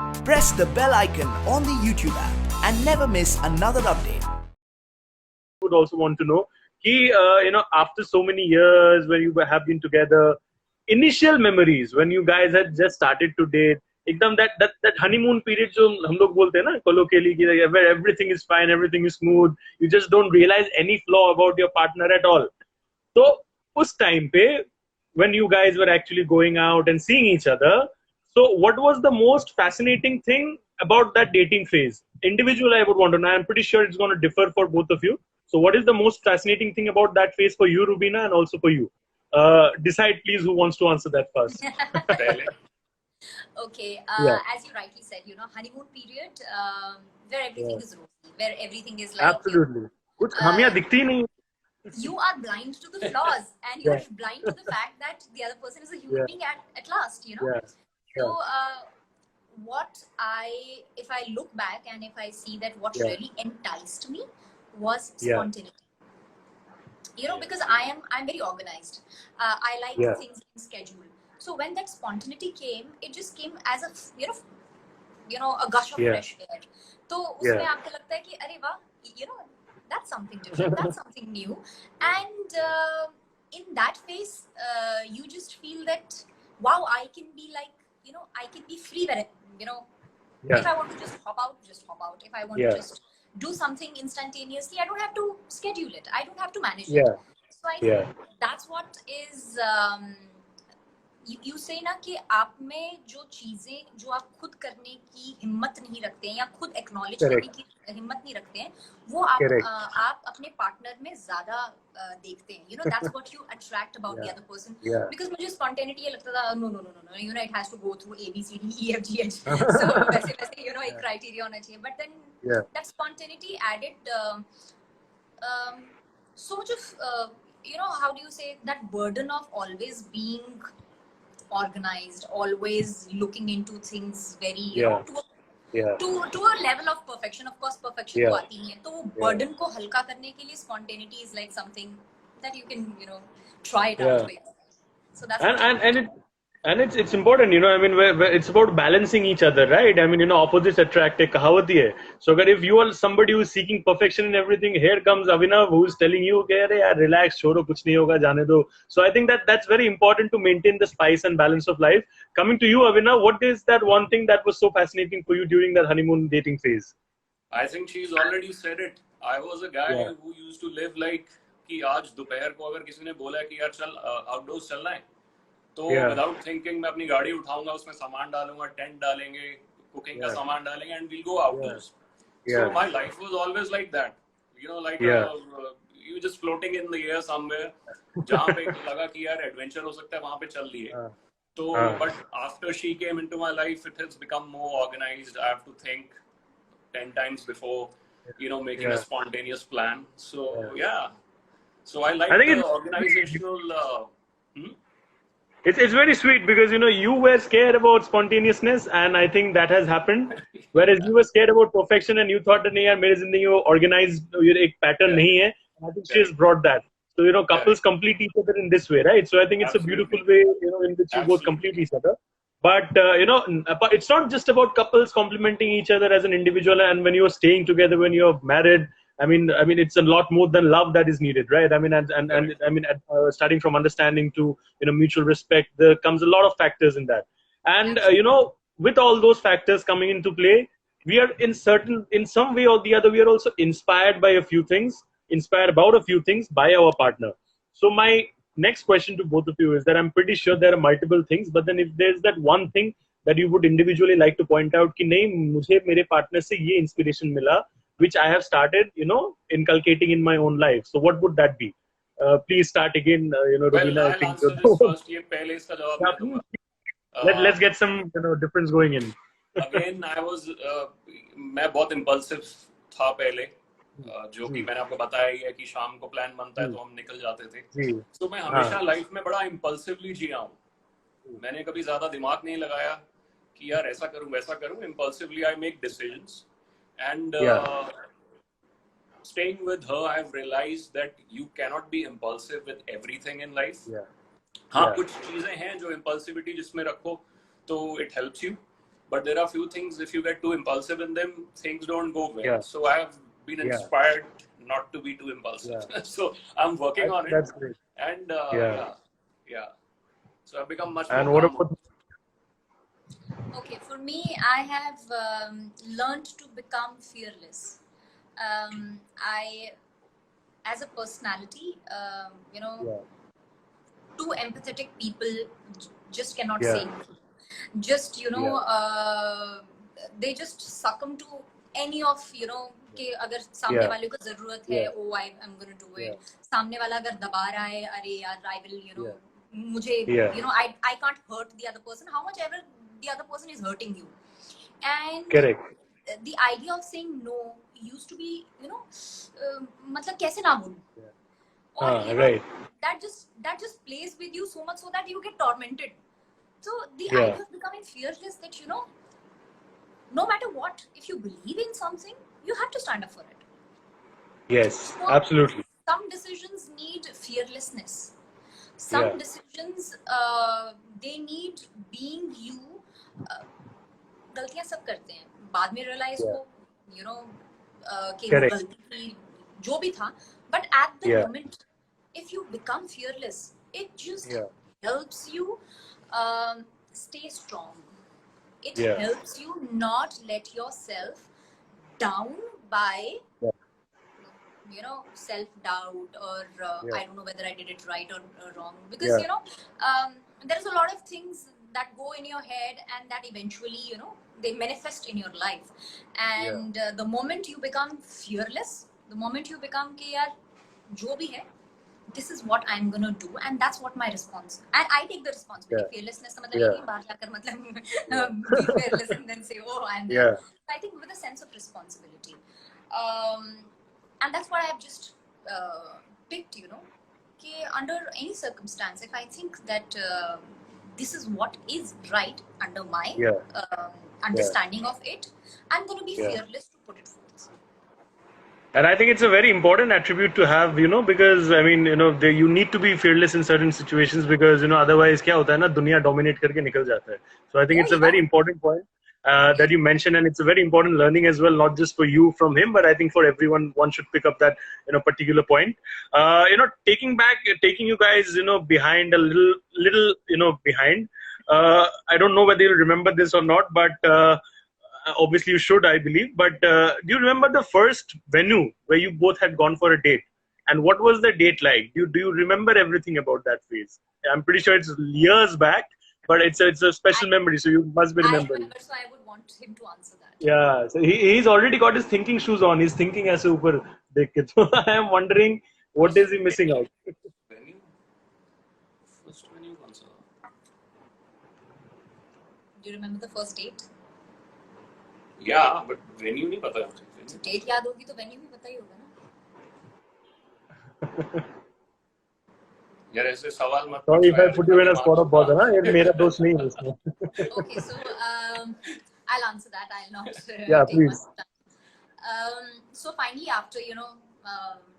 Press the bell icon on the YouTube app and never miss another update. Would also want to know, after so many years when you have been together, initial memories when you guys had just started to date, एकदम that honeymoon period जो हम लोग बोलते हैं ना colloquially, where everything is fine, everything is smooth, you just don't realize any flaw about your partner at all. So उस time पे when you guys were actually going out and seeing each other, so what was the most fascinating thing about that dating phase? Individual, I would want to know. I'm pretty sure it's going to differ for both of you. So what is the most fascinating thing about that phase for you, Rubina, and also for you? Decide, please, who wants to answer that first. Okay, Yeah. as you rightly said, honeymoon period, where everything is rosy, where everything is like Absolutely. कुछ खामियां दिखती ही नहीं. You are blind to the flaws, and you're blind to the fact that the other person is a human being at last, Yeah. So if I look back and if I see that what really enticed me was spontaneity. Because I'm very organized. I like things in schedule. So when that spontaneity came, it just came as a a gush of fresh air. तो उसमें आपको लगता है कि अरे वाह, that's something different, that's something new, and in that phase, you just feel that wow, I can be like, I can be free where, if I want to just hop out. If I want to just do something instantaneously, I don't have to schedule it. I don't have to manage it. So I think that's what is you say ना कि आप में जो चीजें जो आप खुद करने की हिम्मत नहीं रखते हैं या खुद एक्नॉलेज करने की हिम्मत नहीं रखते हैं, वो आप अपने पार्टनर में ज्यादा देखते हैं. That's what you attract about the other person. Because मुझे spontaneity ये लगता था no, it has to go through A B C D E F G H. So वैसे एक criteria होना चाहिए. But then that spontaneity added so much of how do you say, that burden of always being organized, always looking into things very to a level of perfection. Of course perfection तो आती नहीं है, तो वो burden को हल्का करने के लिए spontaneity is like something that you can try it out with. So that's and it's important, I mean, where it's about balancing each other, right? I mean, opposites attract, एक कहावत ही है. So if you are somebody who is seeking perfection in everything, here comes Abhinav, who is telling you कि अरे यार relax, छोड़ो, कुछ नहीं होगा, जाने दो. So I think that's very important to maintain the spice and balance of life. Coming to you, Abhinav, what is that one thing that was so fascinating for you during that honeymoon dating phase? I think she's already said it. I was a guy who used to live like कि आज दोपहर को अगर किसी ने बोला कि यार चल outdoors चलना है, तो विदाउट थिंकिंग मैं अपनी गाड़ी उठाऊंगा, उसमें सामान डालूंगा, टेंट डालेंगे, कुकिंग का सामान डालेंगे, and we'll go outdoors. So my life was always like that, like you just floating in the air somewhere, जहां पे लगा कि यार एडवेंचर हो सकता है वहां पे चल लिए. तो but after she came into my life, it has become more organised. I have to think 10 times before making a spontaneous plan. So so I like the organizational It's very sweet because you were scared about spontaneousness, and I think that has happened. Whereas you were scared about perfection and you thought that नहीं यार मेरी जिंदगी में organized एक pattern नहीं है. I think she has brought that. So couples complete each other in this way, right? So I think it's a beautiful way in which you both complete each other. But it's not just about couples complementing each other as an individual, and when you're staying together, when you're married, I mean, it's a lot more than love that is needed, right? I mean, and starting from understanding to mutual respect, there comes a lot of factors in that, and with all those factors coming into play, we are in some way or the other, we are also inspired about a few things by our partner. So my next question to both of you is that I'm pretty sure there are multiple things, but then if there's that one thing that you would individually like to point out कि नहीं मुझे मेरे partner से ये inspiration मिला, which I have started, inculcating in my own life. So what would that be? Please start again, Rubina. I'll answer this first. ये पहले इसका जवाब मैं दूंगा. Let's get some difference going in. Again, मैं बहुत impulsive था पहले, जो कि मैंने आपको बताया ही है कि शाम को प्लान बनता है तो हम निकल जाते थे. तो मैं हमेशा लाइफ में बड़ा impulsively जिया हूँ. मैंने कभी ज्यादा दिमाग नहीं लगाया कि यार ऐसा करूँ वैसा करूँ. Impulsively I make decisions. And staying with her, I've realized that you cannot be impulsive with everything in life. हाँ, कुछ चीजें हैं जो impulsivity जिसमें रखो तो it helps you. but there are few things, if you get too impulsive in them, things don't go well. Yeah. So I have been inspired not to be too impulsive. So I'm working on it. That's great. And so I've become much and more what calm. about Okay, for me, I have learned to become fearless. I, as a personality, two empathetic people just cannot say no. Just, they just succumb to any of, कि अगर सामने वाले को जरूरत है, oh, I'm going to do it. सामने वाला अगर दबा रहा है, अरे यार, I will, मुझे, I can't hurt the other person. How much ever the other person is hurting you. And the idea of saying no used to be, मतलब कैसे ना बोलूं. Or, that just plays with you so much so that you get tormented. So the idea of becoming fearless, that no matter what, if you believe in something, you have to stand up for it. Yes, so, absolutely. Some decisions need fearlessness. Some decisions, they need being you. गलतियां सब करते हैं, बाद में realize हो, कि वो गलती थी, जो भी था. But at the moment, if you become fearless, it just helps you stay strong. It helps you not let yourself down by, self-doubt or I don't know whether I did it right or wrong. Because, there's a lot of things that go in your head and that eventually, they manifest in your life. And the moment you become fearless, the moment you become कि यार जो भी है, this is what I'm gonna do, and that's what my response. And I take the responsibility. Fearlessness का मतलब ये नहीं बाहर जाकर मतलब be fearless and then say and so I think with a sense of responsibility, and that's what I've just picked. कि under any circumstance, if I think that this is what is right under my understanding of it, I'm gonna be fearless to put it forth. And I think it's a very important attribute to have, because I mean, you need to be fearless in certain situations because, otherwise क्या होता है ना, दुनिया dominate करके निकल जाता है. So I think it's a very important point that you mentioned, and it's a very important learning as well, not just for you from him, but I think for everyone, one should pick up that, particular point. Taking you guys, behind a little, behind. I don't know whether you remember this or not, but obviously you should, I believe, but do you remember the first venue where you both had gone for a date, and what was the date like? Do you remember everything about that phase? I'm pretty sure it's years back, but it's a special memory, so you must be remembering. I remember, so I would want him to answer that. Yeah, so he's already got his thinking shoes on. He's thinking as super dekh ke. So I am wondering, what is he missing out? Venue? First venue answer. Do you remember the first date? Yeah, but venue नहीं पता मुझे. So date याद होगी तो venue भी पता ही होगा ना. यार ऐसे सवाल मत. Sorry if I put you in a spot of bother, ना? ये मेरा दोस्त नहीं है इसमें. Okay, so I'll answer that. I'll not. Yeah, please. So finally, after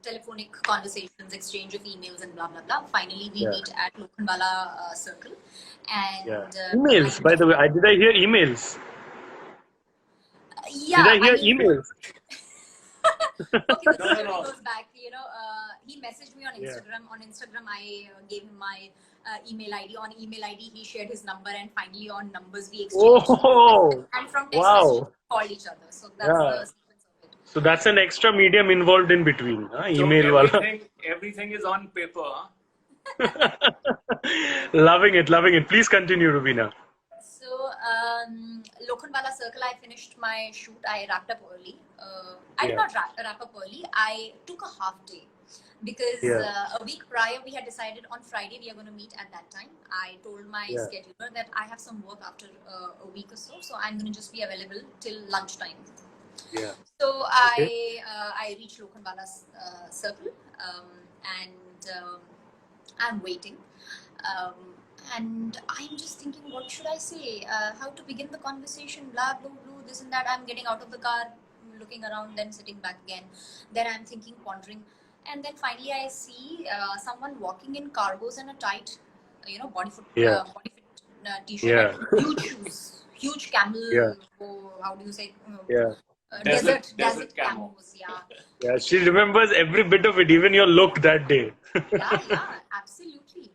telephonic conversations, exchange of emails, and blah blah blah, finally we meet at Lokhandwala Circle, and emails. By the way, did I hear emails? Yeah, did I hear emails? Okay, the story goes back. He messaged me on Instagram. On Instagram, I gave him my email ID. On email ID, he shared his number, and finally on numbers we exchanged. And from text message, we called each other. So that's the sequence of it. So that's an extra medium involved in between. Email so everything is on paper. Loving it. Please continue, Rubina. So, Lokhandwala Circle, I finished my shoot. I wrapped up early. I did not wrap up early. I took a half day because a week prior we had decided on Friday we are going to meet at that time. I told my scheduler that I have some work after a week or so I'm going to just be available till lunchtime. So I reached Lokhandwala Circle and I'm waiting. And I'm just thinking, what should I say? How to begin the conversation? Blah, blah, blah, this and that. I'm getting out of the car, looking around, then sitting back again. Then I'm thinking, pondering. And then finally I see someone walking in cargos and a tight, body fit t-shirt, huge shoes. huge camel. Yeah. How do you say? Yeah. Desert camo. camos. Yeah. Yeah, she remembers every bit of it, even your look that day. Yeah, absolutely.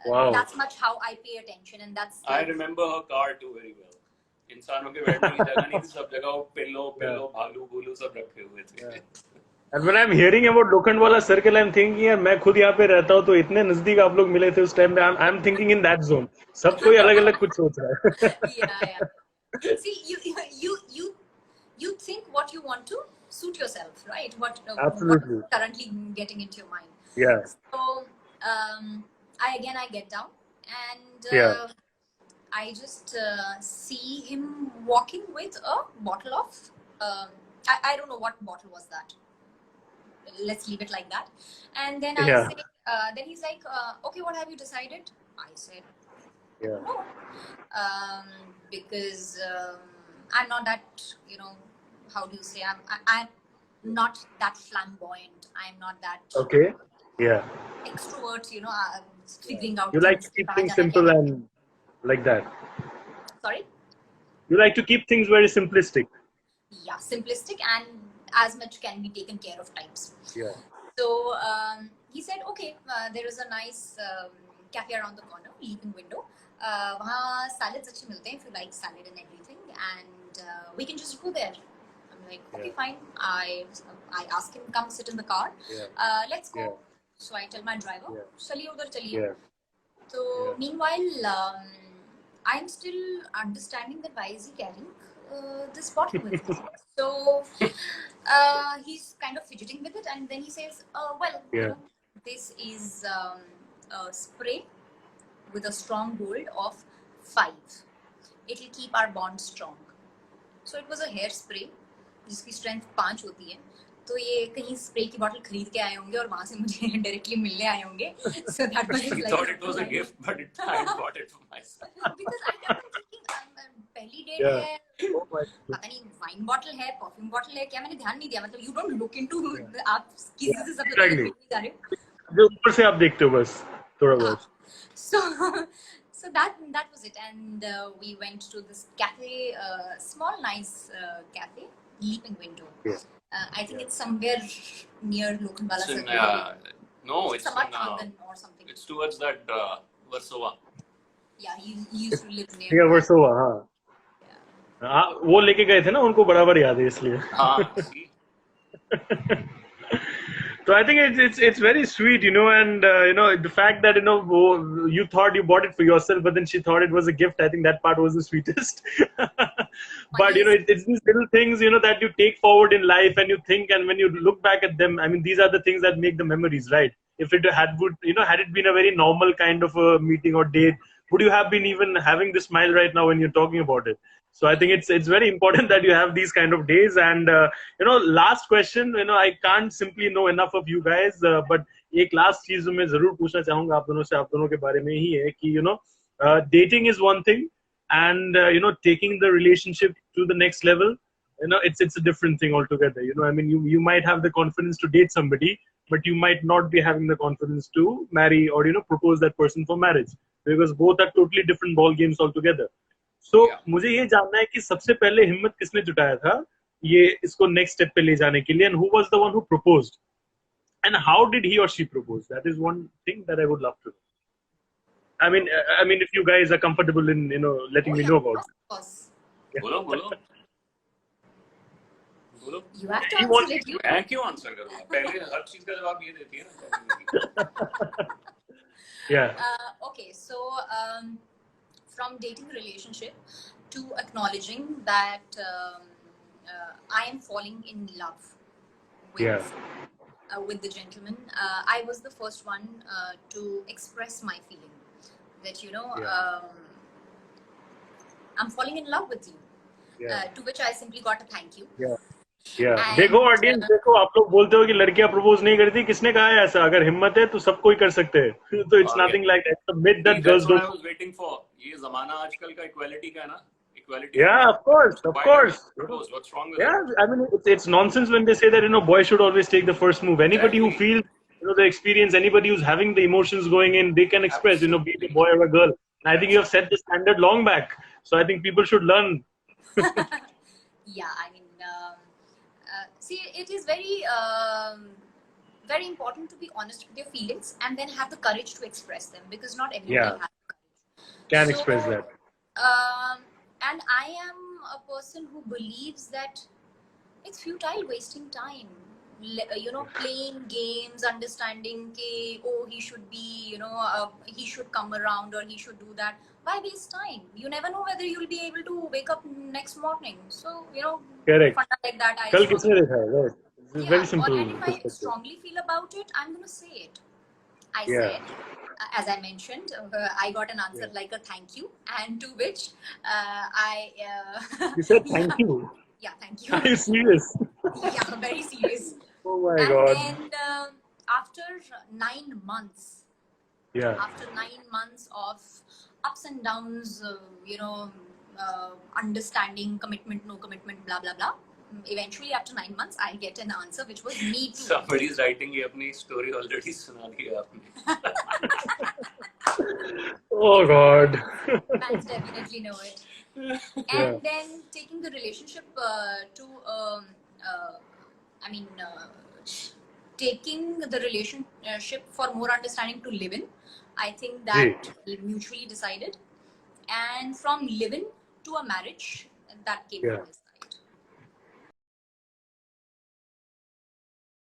Wow. That's much how I pay attention, and that's. I remember her car too very well. इंसानों के बैठने की जगह नहीं थी, सब जगह pillow भालू भूलू सब रखे हुए थे. And when I'm hearing about Lokhandwala Circle, I'm thinking यार मैं खुद यहाँ पे रहता हूँ तो इतने नजदीक आप लोग मिले थे उस टाइम पे. I'm thinking in that zone. सब कोई अलग-अलग कुछ सोच रहा है. Yeah. See, you think what you want to suit yourself, right? What Absolutely. currently getting into your mind. Yeah. So I get down and I just see him walking with a bottle of I don't know what bottle was that. Let's leave it like that. And then I say, then he's like, okay, what have you decided? I said, no, because I'm not that, how do you say? I'm not that flamboyant. I'm not that. Okay. Yeah. Extrovert, figuring out. You like to keep things simple and like that. Sorry. You like to keep things very simplistic. Yeah, simplistic and as much can be taken care of times. Yeah. So he said, okay, there is a nice cafe around the corner, leaping window. वहाँ salads अच्छे मिलते हैं if you like salad and everything, and we can just go there. I'm like, okay, fine. I ask him, come sit in the car. Let's go. So I tell my driver, चलिए उधर चलिए. So meanwhile, I'm still understanding that why is he carrying this bottle with him. So he's kind of fidgeting with it, and then he says, this is a spray with a strong hold of 5. It will keep our bond strong. So it was a hair spray जिसकी strength 5 होती है. तो ये कहीं spray की बोतल खरीद के आए होंगे और वहां से मुझे डायरेक्टली मिलने आए होंगे. So that was like, thought it was a gift, but I bought it for myself. Because I kept thinking, पहली डेट है, पता नहीं वाइन बॉटल है, परफ्यूम बॉटल है, क्या मैंने ध्यान नहीं दिया. मतलब you don't look into आप किसी से सब जा रहे हो. जो ऊपर से आप देखते हो बस थोड़ा बहुत. So that was it, and we went to this cafe, small nice cafe, leaping window. I think it's somewhere near Lokhandwala Circle. No, it's or something. It's towards that Warsaw. Yeah, he used to live near. Yeah, Warsaw, हाँ. हाँ, वो लेके गए थे ना, उनको बराबर याद है इसलिए. हाँ. So I think it's very sweet, and the fact that you thought you bought it for yourself, but then she thought it was a gift. I think that part was the sweetest. But it's these little things that you take forward in life, and you think, and when you look back at them, I mean, these are the things that make the memories, right? If it had it been a very normal kind of a meeting or date, would you have been even having this smile right now when you're talking about it? So I think it's very important that you have these kind of days. And last question, I can't simply know enough of you guys, but एक last चीज मैं जरूर पूछना चाहूँगा आप दोनों के बारे में ही है कि dating is one thing, and taking the relationship to the next level, it's a different thing altogether. I mean, you might have the confidence to date somebody, but you might not be having the confidence to marry or propose that person for marriage, because both are totally different ball games altogether. So मुझे ये जानना है कि सबसे पहले हिम्मत किसने जुटाया था ये इसको next step पे ले जाने के लिए, and who was the one who proposed, and how did he or she propose? That is one thing that I would love to know. I mean, if you guys are comfortable in letting me know about it. Of course. बोलो. You have to answer it. मैं क्यों answer करूँगा? पहले हर चीज का जवाब ये देती है ना. Yeah. Okay, so from dating a relationship to acknowledging that I am falling in love with the gentleman. I was the first one to express my feeling that I'm falling in love with you. To which I simply got a thank you. देखो audience, देखो आप लोग बोलते हो कि लड़कियां propose नहीं करती, किसने कहा है ऐसा? अगर हिम्मत है तो सब कोई कर सकते हैं. तो it's nothing like that. The myth that girls don't. I was waiting for. ये जमाना आजकल का इक्वालिटी का है ना. Equality. Yeah, of course. What's wrong with it? I mean, it's nonsense when they say that boys should always take the first move. Anybody who feels the experience, anybody who's having the emotions going in, they can express. Be it a boy or a girl. I think you have set the standard long back. So I think people should learn. Yeah, I mean, see, it is very, very important to be honest with your feelings and then have the courage to express them, because not everybody has courage. Can express that. And I am a person who believes that it's futile wasting time. Playing games, understanding, he should be, he should come around or he should do that. Why waste time? You never know whether you'll be able to wake up next morning. So, Correct. Like that. Kal kisne dekha hai, right? This is very simple. And if I strongly feel about it, I'm going to say it. I said, as I mentioned, I got an answer like a thank you, and to which You said thank you? Yeah, thank you. Are you serious? Yeah, very serious. Oh my God. And then after 9 months, after 9 months of ups and downs, understanding, commitment, no commitment, blah, blah, blah. Eventually, after 9 months, I get an answer which was me too. Somebody's writing ये अपनी story already सुना दिया आपने. Oh God. Fans definitely know it. And then taking the relationship taking the relationship for more understanding to live in. I think that mutually decided. And from live-in to a marriage, that came from this.